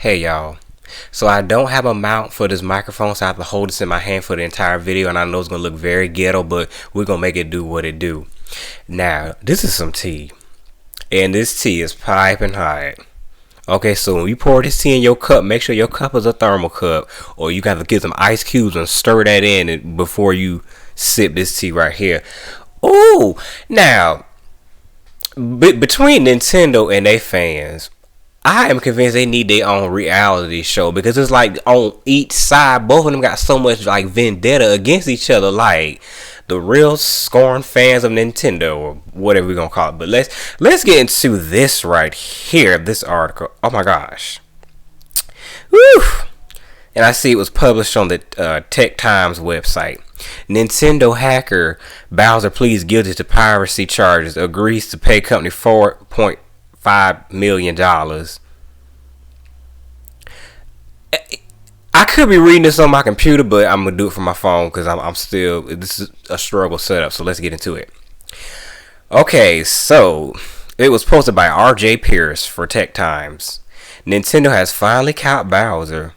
Hey y'all, so I don't have a mount for this microphone, so I have to hold this in my hand for the entire video, and I know it's gonna look very ghetto, but we're gonna make it do what it do. Now, this is some tea, and this tea is piping hot. Okay, so when you pour this tea in your cup, make sure your cup is a thermal cup, or you gotta get some ice cubes and stir that in before you sip this tea right here. Ooh, now, between Nintendo and their fans, I am convinced they need their own reality show, because it's like on each side, both of them got so much like vendetta against each other, like the real scorn fans of Nintendo or whatever we're gonna call it. But let's get into this right here, this article. Oh my gosh. Woo! And I see it was published on the Tech Times website. Nintendo hacker Bowser pleads guilty to piracy charges, agrees to pay company $4.5 million. I could be reading this on my computer, but I'm gonna do it from my phone because I'm still. This is a struggle setup. So let's get into it. Okay, so it was posted by R.J. Pierce for Tech Times. Nintendo has finally caught Bowser,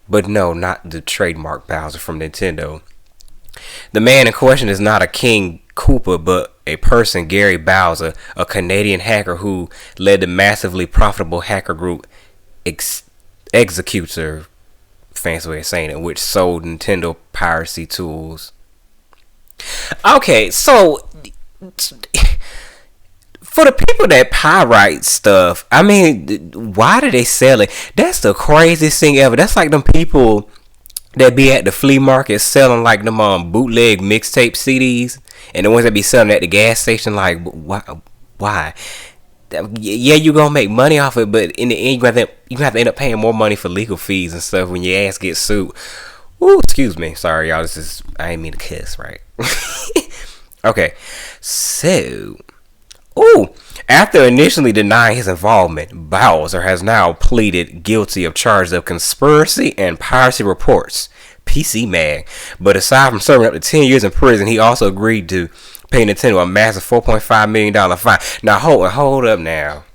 but no, not the trademark Bowser from Nintendo. The man in question is not a King Koopa, but a person, Gary Bowser, a Canadian hacker who led the massively profitable hacker group Executor, fancy way of saying it, which sold Nintendo piracy tools. Okay, so for the people that pirate stuff, I mean, why do they sell it? That's the craziest thing ever. That's like them people that be at the flea market selling like them bootleg mixtape CDs, and the ones that be selling at the gas station. Like, why? Yeah, you gonna make money off it, but in the end, you have to end up paying more money for legal fees and stuff when your ass gets sued. Ooh, excuse me, sorry y'all. I ain't mean to kiss, right? Okay, so, after initially denying his involvement, Bowser has now pleaded guilty of charges of conspiracy and piracy reports, PC Mag. But aside from serving up to 10 years in prison, he also agreed to pay Nintendo a massive $4.5 million fine. Now hold up now.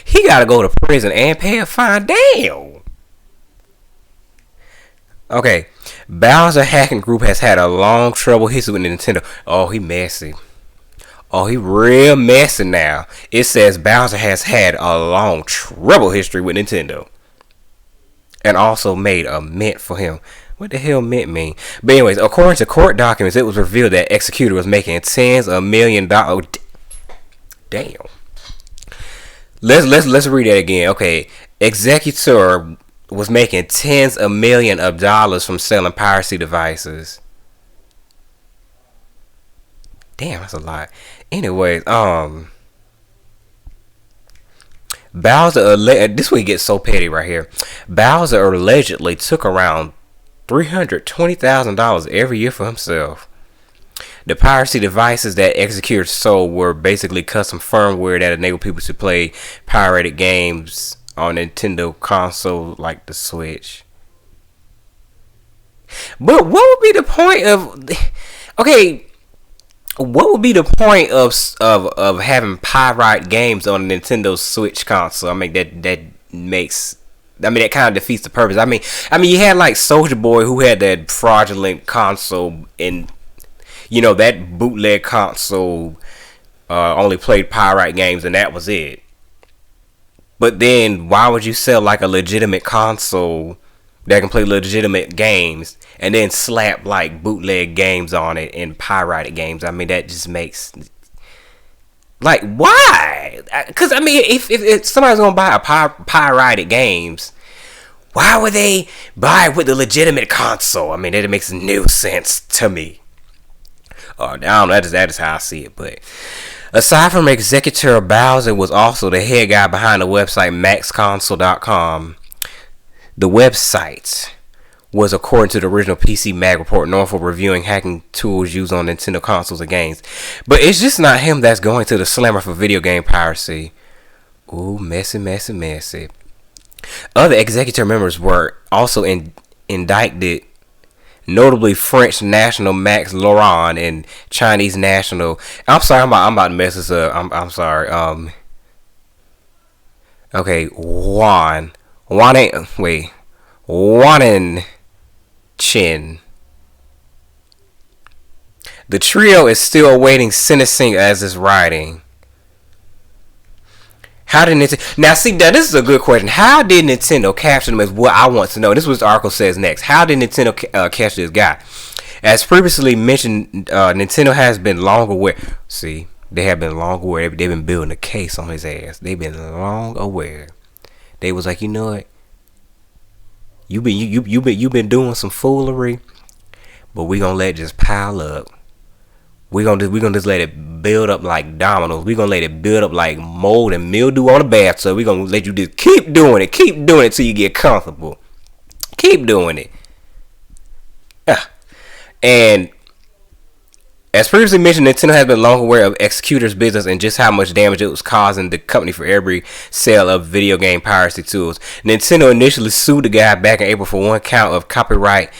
He gotta go to prison and pay a fine. Damn. Okay. Bowser Hacking Group has had a long trouble history with Nintendo. Oh, he messy. Oh, he real messy now. It says Bowser has had a long trouble history with Nintendo, and also made a mint for him. What the hell mint mean? But anyways, according to court documents, it was revealed that Executor was making tens of millions of dollars. Damn. Let's read that again. Okay, Executor was making tens of millions of dollars from selling piracy devices. Damn, that's a lot. Anyways, Bowser, this one gets so petty right here. Bowser allegedly took around $320,000 every year for himself. The piracy devices that Executor sold were basically custom firmware that enabled people to play pirated games on Nintendo console like the Switch. But what would be the point of? Okay, what would be the point of having pirate games on a Nintendo Switch console? I mean, that makes. I mean, that kind of defeats the purpose. I mean, you had like Soldier Boy, who had that fraudulent console, and that bootleg console only played pirate games, and that was it. But then, why would you sell like a legitimate console that can play legitimate games, and then slap like bootleg games on it and pirated games? I mean, that just makes. Like, why? Because, I mean, if somebody's going to buy a pirated games, why would they buy it with the legitimate console? I mean, that makes no sense to me. I don't know, that is how I see it. But aside from Executor, Bowser was also the head guy behind the website MaxConsole.com. The website was, according to the original PC Mag report, known for reviewing hacking tools used on Nintendo consoles and games. But it's just not him that's going to the slammer for video game piracy. Ooh, messy, messy, messy. Other Executor members were also indicted, notably French national Max Laurent and Chinese national. I'm sorry, I'm about to mess this up. I'm sorry. Okay, Juan Wanen Chin. The trio is still awaiting sentencing as is writing. How did Nintendo... Now, see, now this is a good question. How did Nintendo capture them is what I want to know. This is what the article says next. How did Nintendo capture this guy? As previously mentioned, Nintendo has been long aware. See, they have been long aware. They've been building a case on his ass. They've been long aware. They was like, you know what? You've been doing some foolery, but we gonna let it just pile up. We gonna just let it build up like dominoes. We gonna let it build up like mold and mildew on a bathtub. We gonna let you just keep doing it till you get comfortable. Keep doing it. And as previously mentioned, Nintendo has been long aware of Executor's business and just how much damage it was causing the company for every sale of video game piracy tools. Nintendo initially sued the guy back in April for 1 count of copyright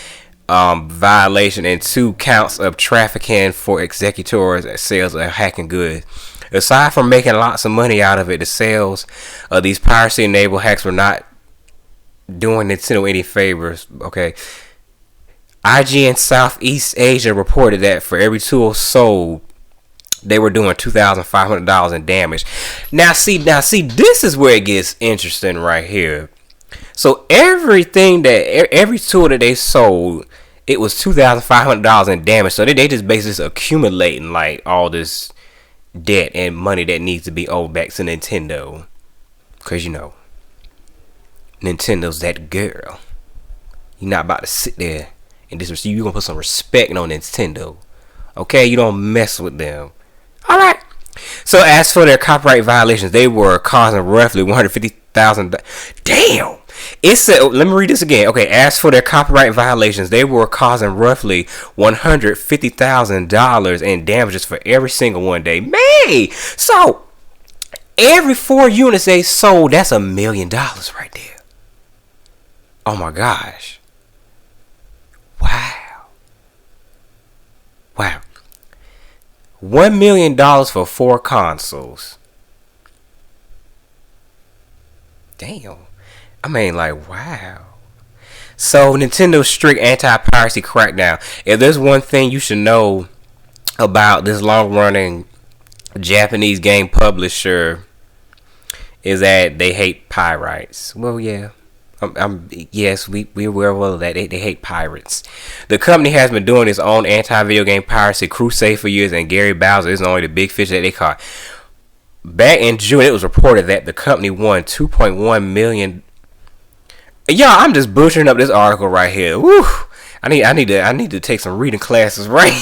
violation and 2 counts of trafficking for executors and sales of hacking goods. Aside from making lots of money out of it, the sales of these piracy-enabled hacks were not doing Nintendo any favors. Okay. IGN Southeast Asia reported that for every tool sold, they were doing $2,500 in damage. Now see, this is where it gets interesting right here. So every tool that they sold, it was $2,500 in damage. So they just basically accumulating like all this debt and money that needs to be owed back to Nintendo. Cause you know, Nintendo's that girl. You're not about to sit there and disrespect. You're gonna put some respect on Nintendo. Okay, you don't mess with them. Alright. So as for their copyright violations, they were causing roughly $150,000. Damn! It said, let me read this again. Okay, as for their copyright violations, they were causing roughly $150,000 in damages for every single one day. Man! So every 4 units they sold, that's $1 million right there. Oh my gosh. Wow. $1 million for 4 consoles. Damn. I mean, like, wow. So, Nintendo's strict anti-piracy crackdown. If there's one thing you should know about this long-running Japanese game publisher, is that they hate pirates. Well, yeah. Yes, we're aware of that. They hate pirates. The company has been doing its own anti-video game piracy crusade for years, and Gary Bowser isn't only the big fish that they caught. Back in June, it was reported that the company won $2.1 million. Y'all, I'm just butchering up this article right here. Woo! I need to take some reading classes, right?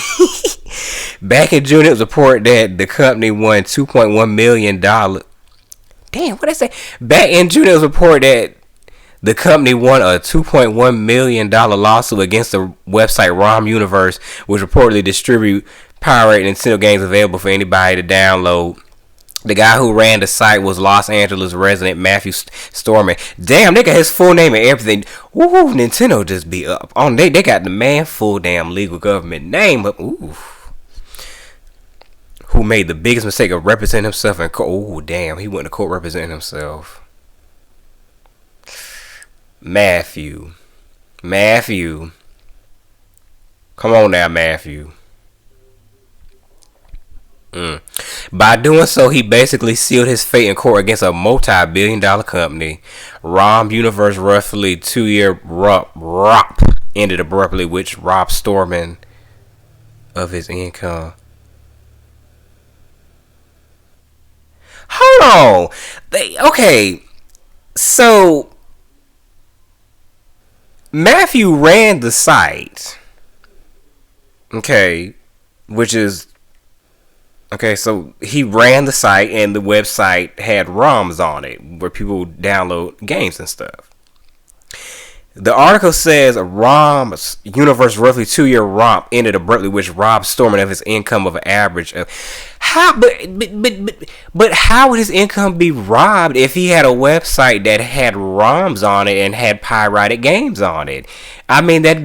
Back in June, it was reported that the company won $2.1 million. Damn, what did I say? Back in June, it was reported that the company won a $2.1 million lawsuit against the website ROM Universe, which reportedly distribute pirated Nintendo games available for anybody to download. The guy who ran the site was Los Angeles resident Matthew Storman. Damn, they got his full name and everything. Ooh, Nintendo just be up on. They got the man full damn legal government name up. Ooh. Who made the biggest mistake of representing himself in court. Ooh, damn, he went to court representing himself. Matthew. Come on now, Matthew. By doing so, he basically sealed his fate in court against a multi-billion-dollar company. ROM Universe roughly 2-year ROP ended abruptly, which robbed Storman of his income. Hold on. Okay. So Matthew ran the site. Okay. Which is... Okay, so he ran the site and the website had ROMs on it where people download games and stuff. The article says ROM Universe roughly 2-year romp ended abruptly, which robbed Storman of his income of an average of how. But how would his income be robbed if he had a website that had ROMs on it and had pirated games on it? I mean that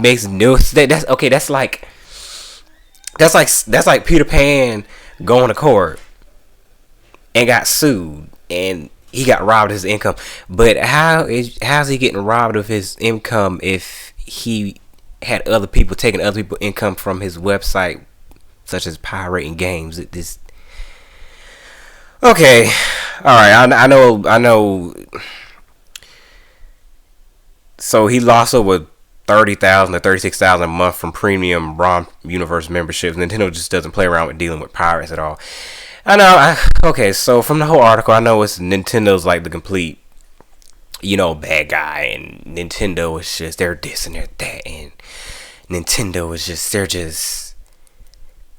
makes no sense. That's okay. That's like Peter Pan going to court and got sued, and he got robbed of his income. But how's he getting robbed of his income if he had other people taking other people's income from his website, such as pirating games? This okay, all right. I know. So he lost over 30,000 to 36,000 a month from premium ROM universe memberships. Nintendo just doesn't play around with dealing with pirates at all. I know. Okay, so from the whole article, I know it's Nintendo's like the complete, bad guy, and Nintendo is just they're this and they're that, and Nintendo is just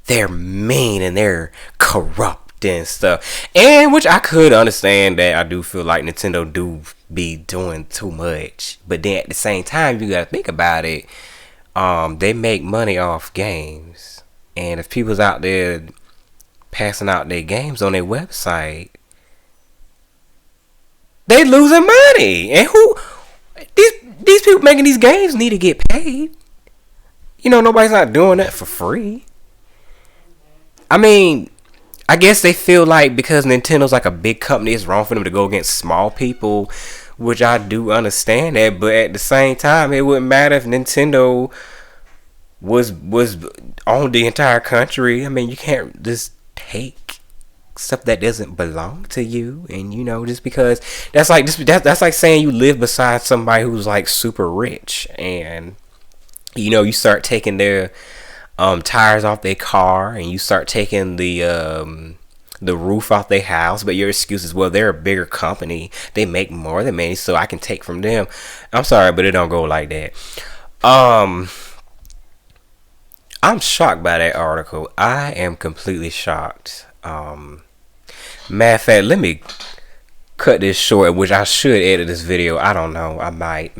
they're mean and they're corrupt and stuff. And which I could understand that. I do feel like Nintendo do be doing too much, but then at the same time, you gotta think about it. They make money off games, and if people's out there passing out their games on their website, they losing money. And who these people making these games need to get paid. Nobody's not doing that for free. I mean, I guess they feel like because Nintendo's like a big company, it's wrong for them to go against small people, which I do understand that. But at the same time, it wouldn't matter if Nintendo was on the entire country. I mean, you can't just take stuff that doesn't belong to you, and just because that's like saying you live beside somebody who's like super rich, and you start taking their tires off their car, and you start taking the roof off their house, but your excuse is, well, they're a bigger company, they make more than me, so I can take from them. I'm sorry, but it don't go like that. I'm shocked by that article. I am completely shocked. Matter of fact, let me cut this short, which I should edit this video. I don't know. I might.